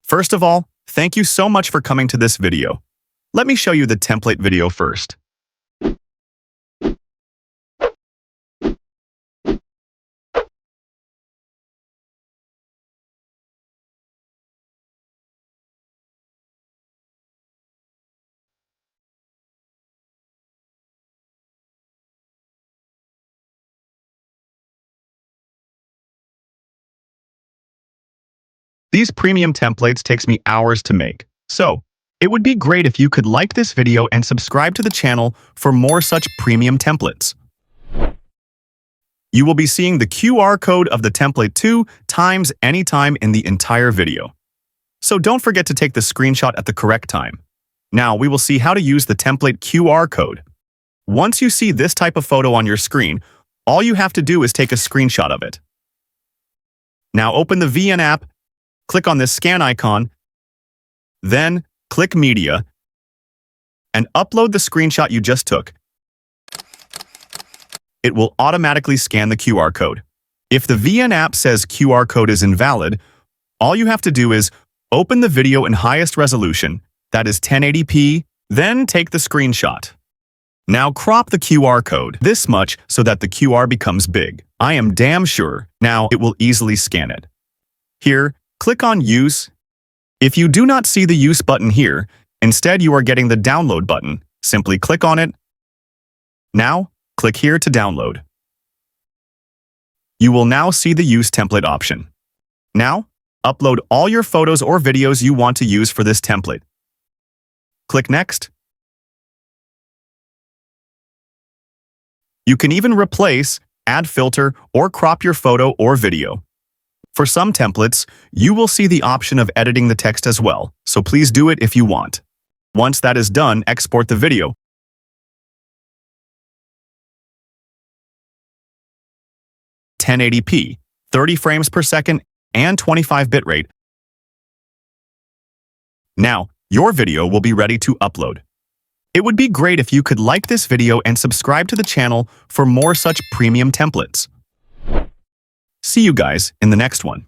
First of all, thank you so much for coming to this video. Let me show you the template video first. These premium templates takes me hours to make, so it would be great if you could like this video and subscribe to the channel for more such premium templates. You will be seeing the QR code of the template 2 times anytime in the entire video. So don't forget to take the screenshot at the correct time. Now we will see how to use the template QR code. Once you see this type of photo on your screen, all you have to do is take a screenshot of it. Now open the VN app, click on this scan icon, then click Media, and upload the screenshot you just took. It will automatically scan the QR code. If the VN app says QR code is invalid, all you have to do is open the video in highest resolution, that is 1080p, then take the screenshot. Now crop the QR code this much so that the QR becomes big. I am damn sure now it will easily scan it. Here, click on Use. If you do not see the Use button here, instead you are getting the Download button. Simply click on it. Now, click here to download. You will now see the Use template option. Now, upload all your photos or videos you want to use for this template. Click Next. You can even replace, add filter, or crop your photo or video. For some templates, you will see the option of editing the text as well, so please do it if you want. Once that is done, export the video. (1080p), 30 frames per second, and 25 bitrate. Now, your video will be ready to upload. It would be great if you could like this video and subscribe to the channel for more such premium templates. See you guys in the next one.